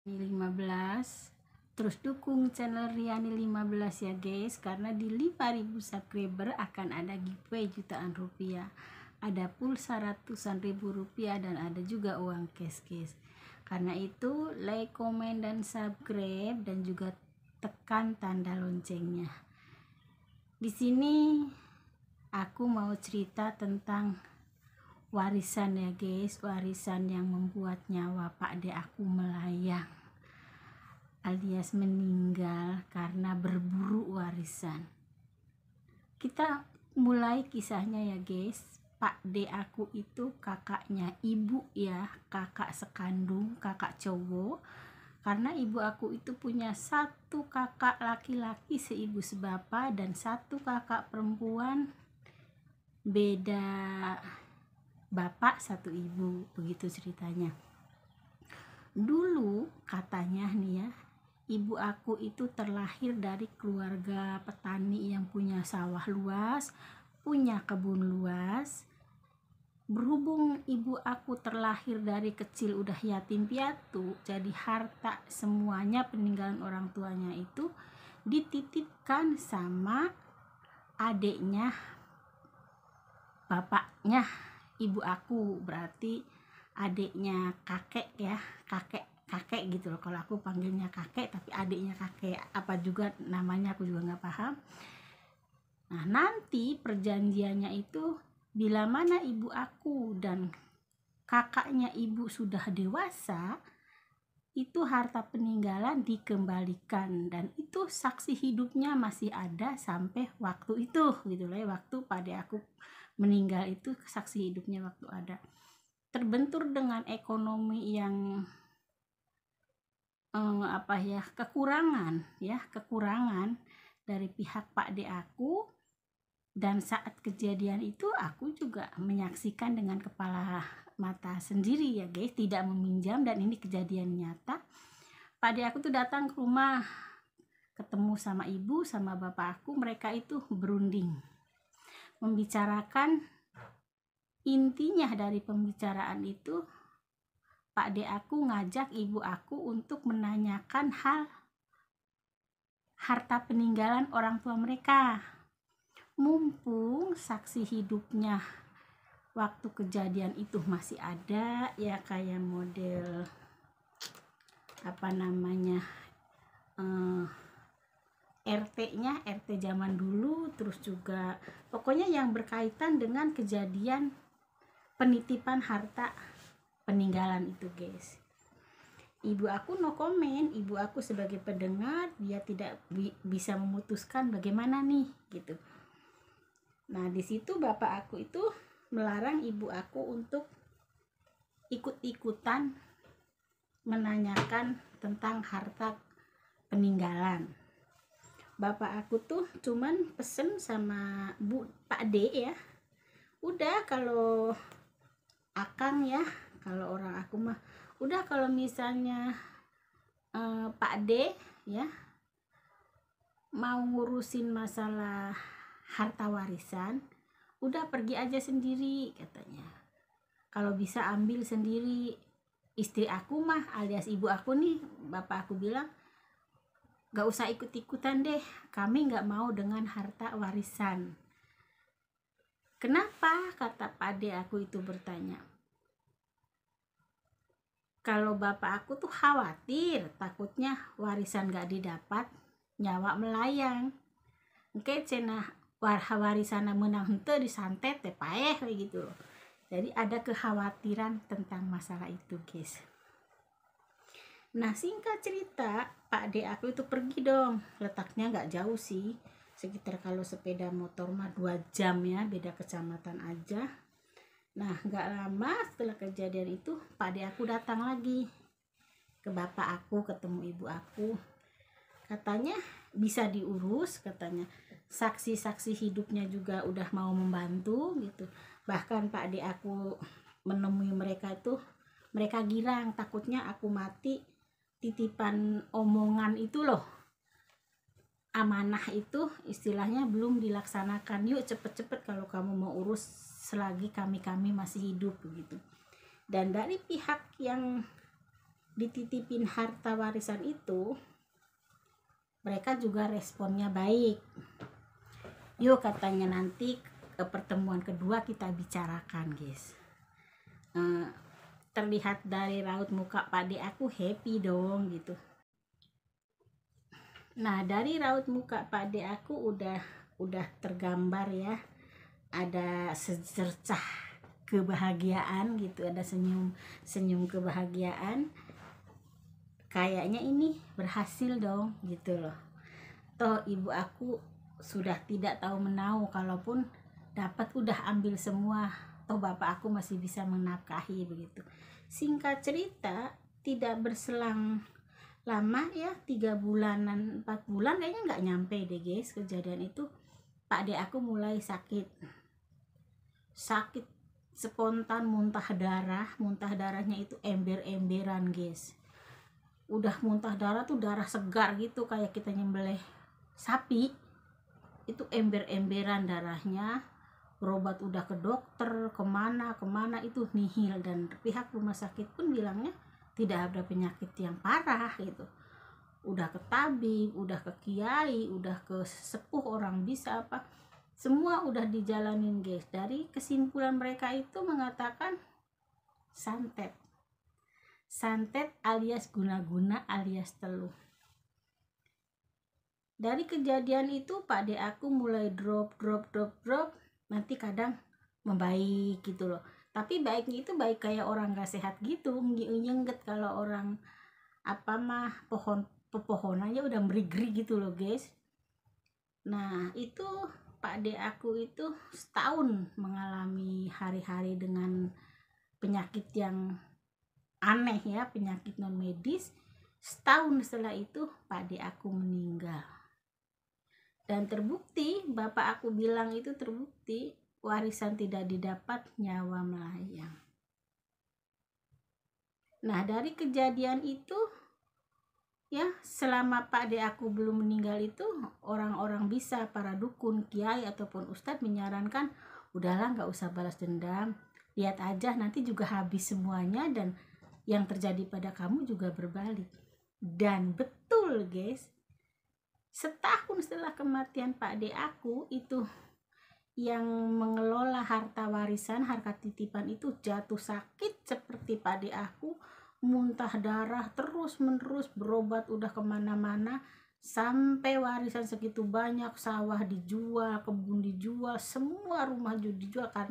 15. Terus dukung channel Riani 15 ya guys, karena di 5.000 subscriber akan ada giveaway jutaan rupiah, ada pulsa ratusan ribu rupiah, dan ada juga uang cash guys. Karena itu like, komen, dan subscribe, dan juga tekan tanda loncengnya. Di sini aku mau cerita tentang warisan ya guys, warisan yang membuat nyawa Pak De aku melayang, alias meninggal karena berburu warisan. Kita mulai kisahnya ya guys. Pak De aku itu kakaknya ibu ya, kakak sekandung, kakak cowok. Karena ibu aku itu punya satu kakak laki-laki seibu sebapa dan satu kakak perempuan beda bapak satu ibu, begitu ceritanya. Dulu katanya nih ya, ibu aku itu terlahir dari keluarga petani yang punya sawah luas, punya kebun luas. Berhubung ibu aku terlahir dari kecil udah yatim piatu, jadi harta semuanya peninggalan orang tuanya itu dititipkan sama adiknya bapaknya ibu aku, berarti adiknya kakek ya, kakek gitu loh. Kalau aku panggilnya kakek tapi adiknya kakek, apa juga namanya aku juga nggak paham. Nah nanti perjanjiannya itu bila mana ibu aku dan kakaknya ibu sudah dewasa, itu harta peninggalan dikembalikan, dan itu saksi hidupnya masih ada sampai waktu itu gitu loh ya. Waktu pada aku meninggal itu saksi hidupnya waktu ada. Terbentur dengan ekonomi yang kekurangan dari pihak Pak De aku. Dan saat kejadian itu aku juga menyaksikan dengan kepala mata sendiri ya guys, tidak meminjam, dan ini kejadian nyata. Pak De aku tuh datang ke rumah, ketemu sama ibu sama bapak aku. Mereka itu berunding membicarakan. Intinya dari pembicaraan itu, Pak De aku ngajak ibu aku untuk menanyakan hal harta peninggalan orang tua mereka. Mumpung saksi hidupnya waktu kejadian itu masih ada ya, kayak model RT zaman dulu, terus juga pokoknya yang berkaitan dengan kejadian penitipan harta peninggalan itu guys. Ibu aku no komen, ibu aku sebagai pendengar, dia tidak bisa memutuskan bagaimana nih gitu. Nah di situ bapak aku itu melarang ibu aku untuk ikut-ikutan menanyakan tentang harta peninggalan. Bapak aku tuh cuman pesen sama Pak D ya, udah kalau akang ya, kalau orang aku mah udah, kalau misalnya Pak D ya mau ngurusin masalah harta warisan, udah pergi aja sendiri katanya. Kalau bisa ambil sendiri. Istri aku mah alias ibu aku nih, bapak aku bilang gak usah ikut-ikutan deh, kami gak mau dengan harta warisan. Kenapa? Kata Pak D aku itu bertanya. Kalau bapak aku tuh khawatir, takutnya warisan gak didapat, nyawa melayang. Oke, cenah warisan menang hente disantet teh paeh kayak gitu loh. Jadi ada kekhawatiran tentang masalah itu guys. Nah singkat cerita, Pak D aku itu pergi dong. Letaknya gak jauh sih, sekitar kalau sepeda motor mah 2 jam ya, beda kecamatan aja. Nah gak lama setelah kejadian itu, Pak D aku datang lagi ke bapak aku, ketemu ibu aku. Katanya bisa diurus, katanya saksi-saksi hidupnya juga udah mau membantu gitu. Bahkan Pak D aku menemui mereka itu, mereka girang, takutnya aku mati. Titipan omongan itu loh, amanah itu istilahnya belum dilaksanakan, yuk cepet-cepet kalau kamu mau urus selagi kami masih hidup begitu. Dan dari pihak yang dititipin harta warisan itu, mereka juga responnya baik. Yuk katanya nanti ke pertemuan kedua kita bicarakan guys. Terlihat dari raut muka Pak D aku happy dong gitu. Nah dari raut muka Pak D aku udah tergambar ya, ada secercah kebahagiaan gitu, ada senyum kebahagiaan. Kayaknya ini berhasil dong gitu loh. Toh ibu aku sudah tidak tahu menau, kalaupun dapat udah ambil semua, toh bapak aku masih bisa menafkahi begitu. Singkat cerita, tidak berselang lama ya, 3 bulanan 4 bulan kayaknya nggak nyampe deh guys kejadian itu, Pak D aku mulai sakit spontan, muntah darahnya itu ember-emberan guys. Udah muntah darah tuh darah segar gitu, kayak kita nyembelih sapi, itu ember-emberan darahnya. Berobat udah ke dokter, kemana itu nihil, dan pihak rumah sakit pun bilangnya tidak ada penyakit yang parah gitu. Udah ke tabib, udah ke kiai, udah ke sepuh orang bisa apa, semua udah dijalanin guys. Dari kesimpulan mereka itu mengatakan santet alias guna-guna alias teluh. Dari kejadian itu Pak D aku mulai drop, nanti kadang membaik gitu loh. Tapi baiknya itu baik kayak orang gak sehat gitu, nyengget kalau orang pepohonannya udah merigri gitu loh guys. Nah itu Pak D aku itu setahun mengalami hari-hari dengan penyakit yang aneh ya, penyakit non medis. Setahun setelah itu Pak D aku meninggal, dan terbukti bapak aku bilang itu terbukti warisan tidak didapat, nyawa melayang. Nah dari kejadian itu ya, selama Pak D aku belum meninggal itu, orang-orang bisa, para dukun, kiai ataupun ustadz menyarankan udahlah nggak usah balas dendam, lihat aja nanti juga habis semuanya dan yang terjadi pada kamu juga berbalik. Dan betul guys, setahun setelah kematian Pak D aku itu, yang mengelola harta warisan, harta titipan itu jatuh sakit seperti Pak D aku, muntah darah terus menerus, berobat udah kemana-mana, sampai warisan segitu banyak, sawah dijual, kebun dijual, semua rumah dijual karena